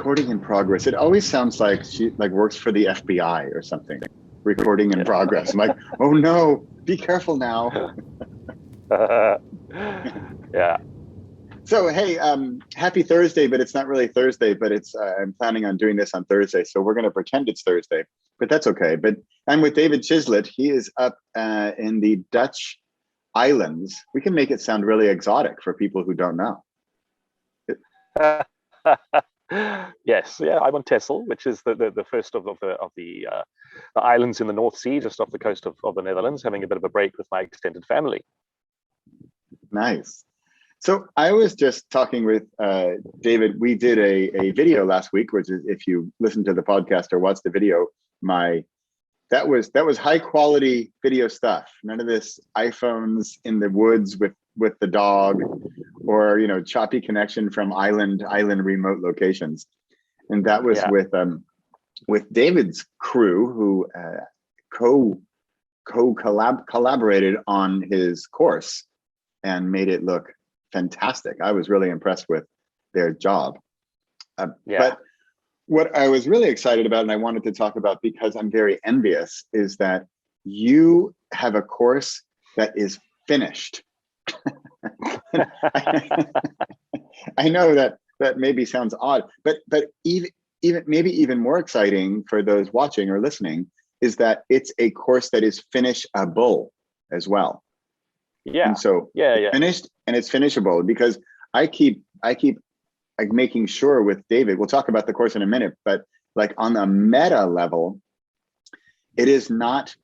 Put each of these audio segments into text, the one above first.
Recording in progress. It always sounds like she like works for the FBI or something. Recording in progress. I'm like, oh no, be careful now. Yeah. So hey, happy Thursday, but it's not really Thursday, but it's I'm planning on doing this on Thursday. So we're gonna pretend it's Thursday, but that's okay. But I'm with David Chislett. He is up in the Dutch islands. We can make it sound really exotic for people who don't know. Yes, yeah, I'm on Texel, which is the first of the islands in the North Sea, just off the coast of the Netherlands, having a bit of a break with my extended family. Nice. So I was just talking with David. We did a video last week, which is, if you listen to the podcast or watch the video, that was high quality video stuff. None of this iPhones in the woods with the dog, or choppy connection from island remote locations. And that was with David's crew, who collaborated on his course and made it look fantastic. I was really impressed with their job. But what I was really excited about, and I wanted to talk about because I'm very envious, is that you have a course that is finished. I know that maybe sounds odd, but even more exciting for those watching or listening is that it's a course that is finishable as well. Yeah. And so finished, and it's finishable, because I keep like making sure with David, we'll talk about the course in a minute, but like on a meta level, it is not,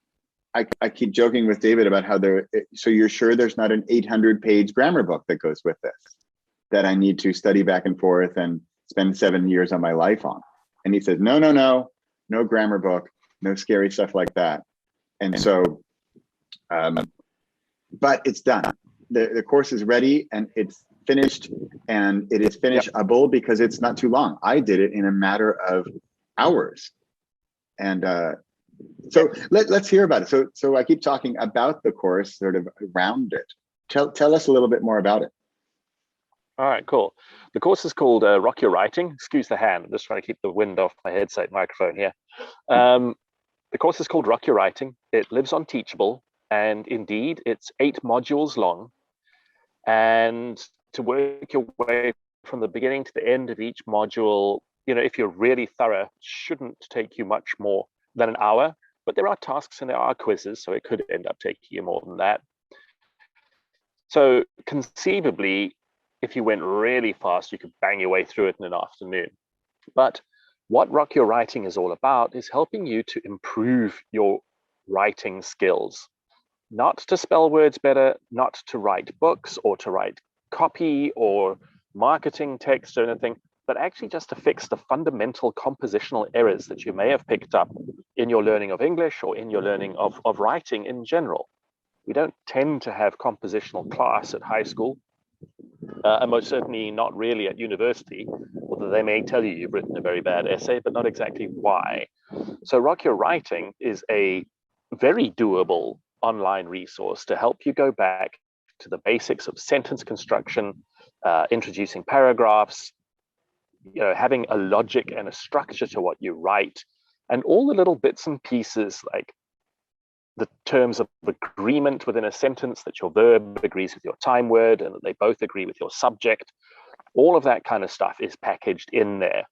I keep joking with David about how so you're sure there's not an 800-page grammar book that goes with this, that I need to study back and forth and spend 7 years of my life on? And he says, no grammar book, no scary stuff like that. And so, but it's done. The course is ready and it's finished, and it is finishable because it's not too long. I did it in a matter of hours. And so let's hear about it. So I keep talking about the course sort of around it. Tell us a little bit more about it. All right, cool. The course is called Rock Your Writing. Excuse the hand. I'm just trying to keep the wind off my headset microphone here. The course is called Rock Your Writing. It lives on Teachable, and indeed, it's 8 modules long. And to work your way from the beginning to the end of each module, if you're really thorough, shouldn't take you much more than an hour. But there are tasks and there are quizzes, so it could end up taking you more than that. So conceivably, if you went really fast, you could bang your way through it in an afternoon. But what Rock Your Writing is all about is helping you to improve your writing skills. Not to spell words better, not to write books or to write copy or marketing text or anything, but actually just to fix the fundamental compositional errors that you may have picked up in your learning of English or in your learning of writing in general. We don't tend to have compositional class at high school, and most certainly not really at university, although they may tell you you've written a very bad essay, but not exactly why. So Rock Your Writing is a very doable online resource to help you go back to the basics of sentence construction, introducing paragraphs, having a logic and a structure to what you write, and all the little bits and pieces like the terms of agreement within a sentence, that your verb agrees with your time word and that they both agree with your subject. All of that kind of stuff is packaged in there.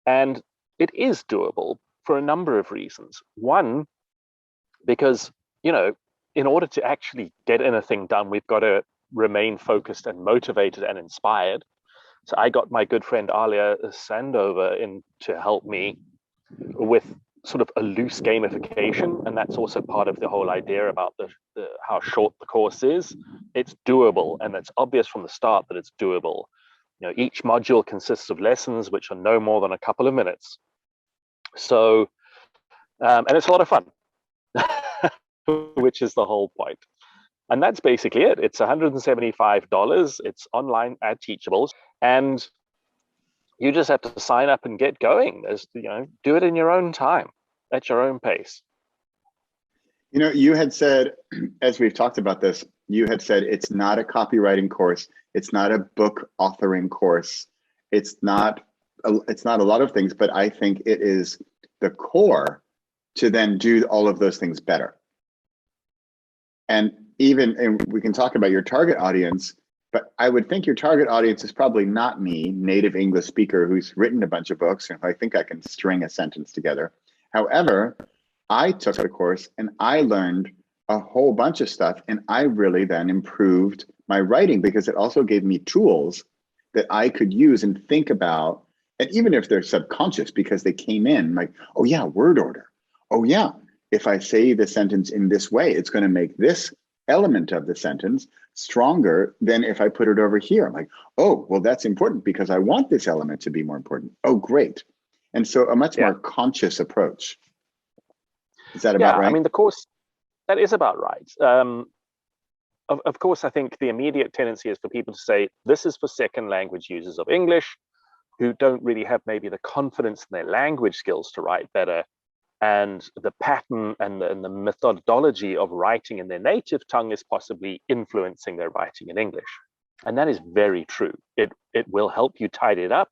And it is doable for a number of reasons. One, because, in order to actually get anything done, we've got to remain focused and motivated and inspired. So I got my good friend Alia Sandover in to help me with sort of a loose gamification, and that's also part of the whole idea about the how short the course is. It's doable, and it's obvious from the start that it's doable. Each module consists of lessons which are no more than a couple of minutes. So, and it's a lot of fun, which is the whole point. And that's basically it. It's $175. It's online at Teachables, and you just have to sign up and get going. Do it in your own time, at your own pace. You had said, as we've talked about this, you had said it's not a copywriting course. It's not a book authoring course. It's not it's not a lot of things, but I think it is the core to then do all of those things better. And we can talk about your target audience, but I would think your target audience is probably not me, native English speaker who's written a bunch of books, and I think I can string a sentence together. However, I took the course and I learned a whole bunch of stuff, and I really then improved my writing because it also gave me tools that I could use and think about. And even if they're subconscious, because they came in like, oh yeah, word order. Oh yeah, if I say the sentence in this way, it's going to make this element of the sentence stronger than if I put it over here. I'm like, oh, well, that's important because I want this element to be more important. Oh, great. And so a much more conscious approach. Is that about right? I mean, the course, that is about right. Of course, I think the immediate tendency is for people to say, this is for second language users of English who don't really have maybe the confidence in their language skills to write better. And the pattern and the methodology of writing in their native tongue is possibly influencing their writing in English. And that is very true. It will help you tidy it up,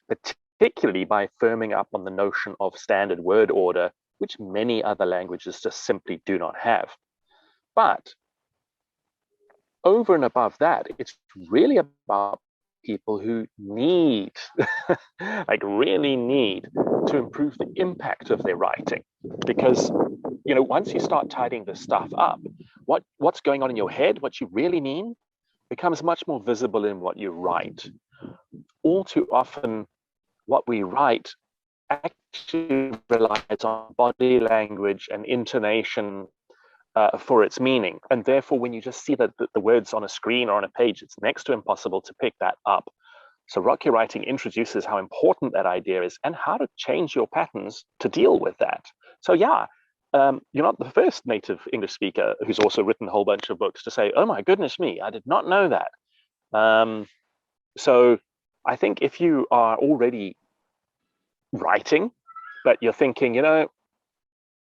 particularly by firming up on the notion of standard word order, which many other languages just simply do not have. But over and above that, it's really about people who need, like really need to improve the impact of their writing. Because, you know, once you start tidying this stuff up, what's going on in your head, what you really mean, becomes much more visible in what you write. All too often, what we write actually relies on body language and intonation for its meaning. And therefore, when you just see the words on a screen or on a page, it's next to impossible to pick that up. So Rock Your Writing introduces how important that idea is and how to change your patterns to deal with that. So yeah, you're not the first native English speaker who's also written a whole bunch of books to say, oh my goodness me, I did not know that. So I think if you are already writing, but you're thinking, you know,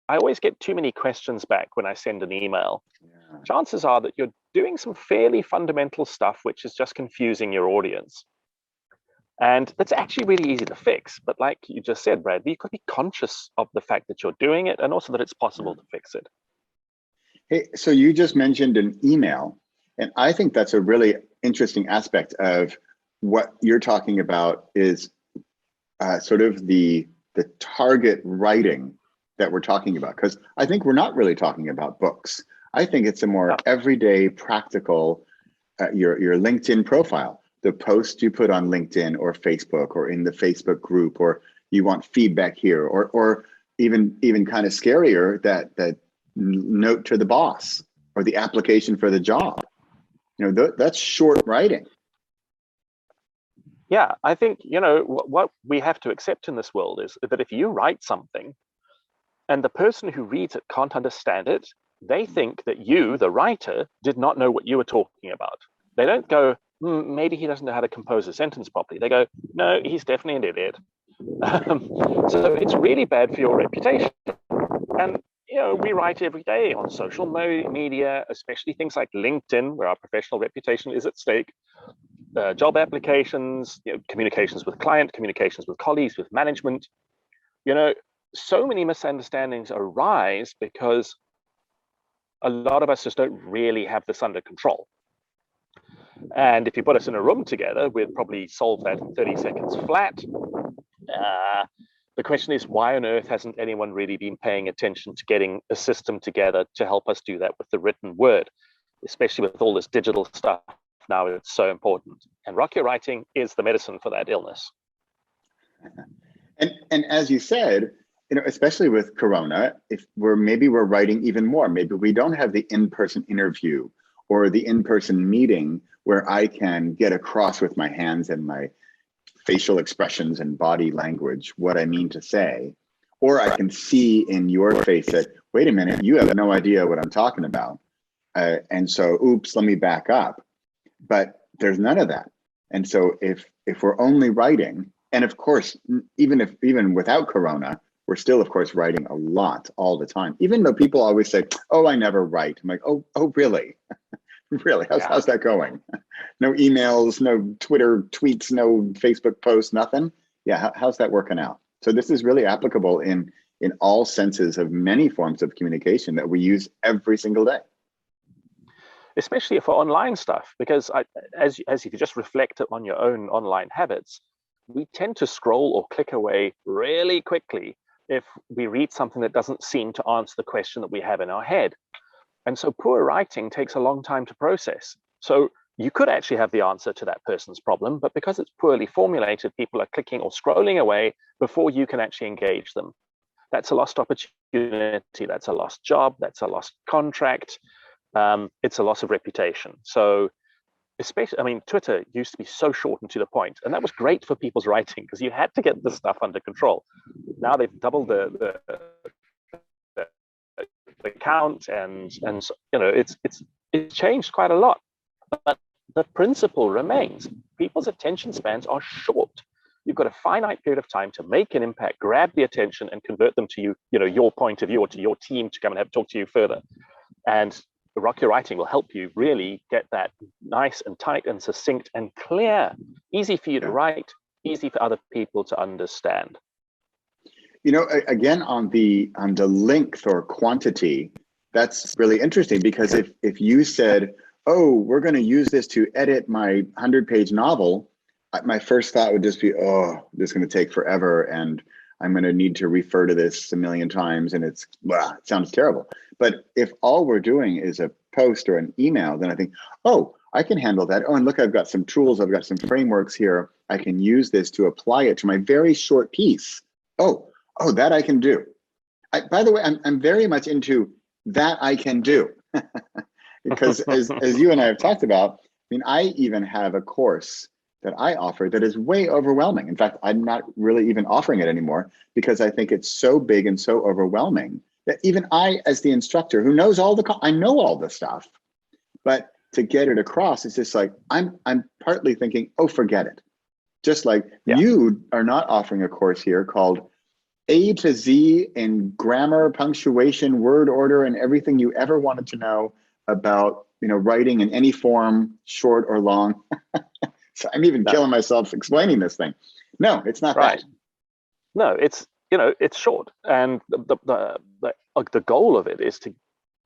I always get too many questions back when I send an email. Yeah. Chances are that you're doing some fairly fundamental stuff, which is just confusing your audience. And that's actually really easy to fix. But like you just said, Bradley, you could be conscious of the fact that you're doing it and also that it's possible to fix it. Hey, so you just mentioned an email, and I think that's a really interesting aspect of what you're talking about is sort of the target writing that we're talking about, because I think we're not really talking about books. I think it's a more everyday, practical, your LinkedIn profile, the post you put on LinkedIn or Facebook or in the Facebook group, or you want feedback here, or even kind of scarier, that note to the boss or the application for the job. You know, that's short writing. Yeah, I think, you know, what we have to accept in this world is that if you write something and the person who reads it can't understand it, they think that you, the writer, did not know what you were talking about. They don't go, maybe he doesn't know how to compose a sentence properly. They go, no, he's definitely an idiot. So it's really bad for your reputation. And, you know, we write every day on social media, especially things like LinkedIn, where our professional reputation is at stake. Job applications, you know, communications with client, communications with colleagues, with management. You know, so many misunderstandings arise because a lot of us just don't really have this under control. And if you put us in a room together, we'd probably solve that in 30 seconds flat. The question is, why on earth hasn't anyone really been paying attention to getting a system together to help us do that with the written word, especially with all this digital stuff now? It's so important. And Rock Your Writing is the medicine for that illness. And as you said, you know, especially with Corona, if maybe we're writing even more, maybe we don't have the in-person interview or the in-person meeting where I can get across with my hands and my facial expressions and body language what I mean to say, or I can see in your face that, wait a minute, you have no idea what I'm talking about. And so, oops, let me back up. But there's none of that. And so if we're only writing, and of course, even without Corona, we're still, of course, writing a lot all the time, even though people always say, oh, I never write. I'm like, oh, really? Really? How's that going? No emails, no Twitter tweets, no Facebook posts, nothing? Yeah, how's that working out? So this is really applicable in all senses of many forms of communication that we use every single day. Especially for online stuff, because as if you just reflect on your own online habits, we tend to scroll or click away really quickly if we read something that doesn't seem to answer the question that we have in our head. And so poor writing takes a long time to process. So you could actually have the answer to that person's problem, but because it's poorly formulated, people are clicking or scrolling away before you can actually engage them. That's a lost opportunity, that's a lost job, that's a lost contract, it's a loss of reputation. So especially, I mean, Twitter used to be so short and to the point, and that was great for people's writing because you had to get this stuff under control. Now they've doubled the count, and you know, it's changed quite a lot, but the principle remains. People's attention spans are short. You've got a finite period of time to make an impact, grab the attention, and convert them to your point of view, or to your team to come and talk to you further. And Rock Your Writing will help you really get that nice and tight and succinct and clear, easy for you to write, easy for other people to understand. You know, again, on the length or quantity, that's really interesting, because if you said, oh, we're going to use this to edit my 100-page novel, my first thought would just be, oh, this is going to take forever, and I'm going to need to refer to this a million times, and it sounds terrible. But if all we're doing is a post or an email, then I think, oh, I can handle that. Oh, and look, I've got some tools, I've got some frameworks here. I can use this to apply it to my very short piece. Oh, that I can do. By the way, I'm very much into that I can do. Because as you and I have talked about, I mean, I even have a course that I offer that is way overwhelming. In fact, I'm not really even offering it anymore because I think it's so big and so overwhelming that even I, as the instructor who knows I know all the stuff, but to get it across, it's just like, I'm partly thinking, oh, forget it. Just like you are not offering a course here called A to Z in grammar, punctuation, word order, and everything you ever wanted to know about, writing in any form, short or long. So I'm even killing myself explaining this thing. No, it's not right. No, it's short, and the goal of it is to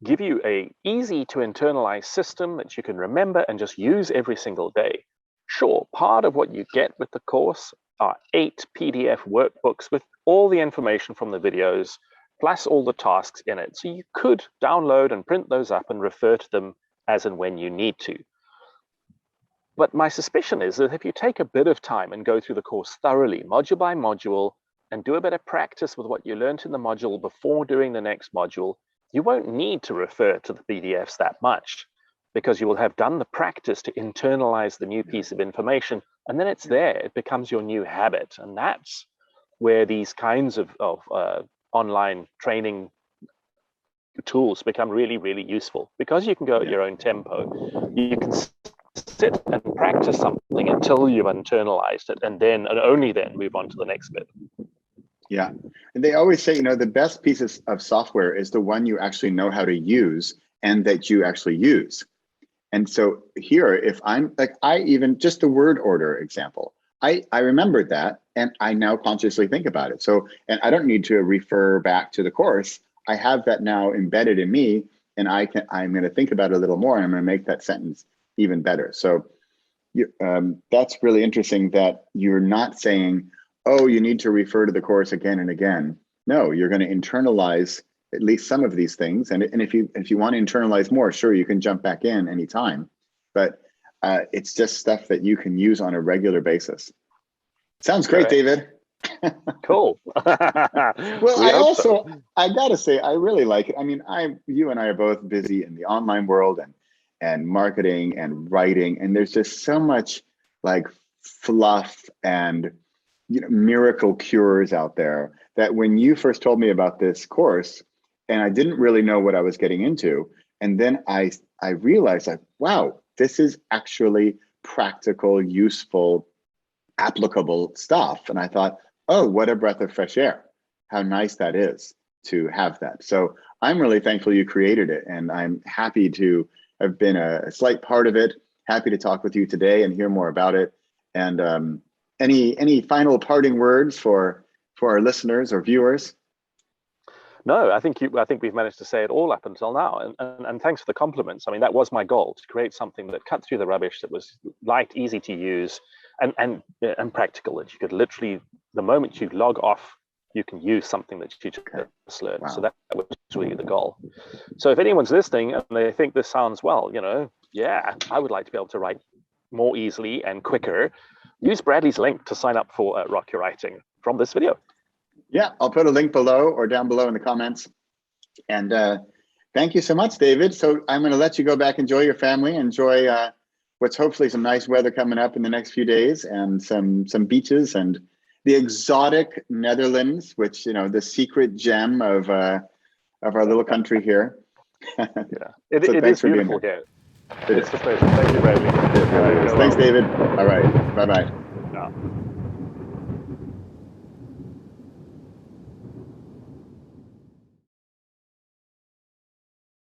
give you a easy to internalize system that you can remember and just use every single day. Sure, part of what you get with the course are 8 PDF workbooks with all the information from the videos, plus all the tasks in it. So you could download and print those up and refer to them as and when you need to. But my suspicion is that if you take a bit of time and go through the course thoroughly, module by module, and do a bit of practice with what you learned in the module before doing the next module, you won't need to refer to the PDFs that much, because you will have done the practice to internalize the new piece of information, and then it's there. It becomes your new habit. And that's where these kinds of online training tools become really, really useful, because you can go at your own tempo. You can sit and practice something until you've internalized it, and only then move on to the next bit. Yeah. And they always say, the best piece of software is the one you actually know how to use and that you actually use. And so here, if I'm like, just the word order example, I remembered that, and I now consciously think about it. So, and I don't need to refer back to the course. I have that now embedded in me, and I'm going to think about it a little more, and I'm going to make that sentence even better. So that's really interesting that you're not saying, oh, you need to refer to the course again and again. No, you're going to internalize at least some of these things. And if you want to internalize more, sure, you can jump back in anytime. But it's just stuff that you can use on a regular basis. Sounds great, David. Cool. Well, I gotta say, I really like it. I mean, you and I are both busy in the online world and marketing and writing, and there's just so much like fluff and miracle cures out there that when you first told me about this course, and I didn't really know what I was getting into, and then I realized, like, wow, this is actually practical, useful, applicable stuff. And I thought, oh, what a breath of fresh air. How nice that is to have that. So I'm really thankful you created it, and I'm happy to have been a slight part of it. Happy to talk with you today and hear more about it. And any final parting words for our listeners or viewers? No, I think we've managed to say it all up until now, and thanks for the compliments. I mean, that was my goal, to create something that cut through the rubbish, that was light, easy to use, and practical. That you could literally, the moment you log off, you can use something that you just learned. Wow. So that was really the goal. So if anyone's listening and they think this sounds, well, yeah, I would like to be able to write more easily and quicker, use Bradley's link to sign up for Rock Your Writing from this video. Yeah, I'll put a link below or down below in the comments. And thank you so much, David. So I'm going to let you go back, enjoy your family, enjoy what's hopefully some nice weather coming up in the next few days, and some beaches and the exotic Netherlands, which, the secret gem of our little country here. Yeah, it is beautiful here. It's just amazing. Thank you, Bradley. Thanks, David. All right. Bye-bye.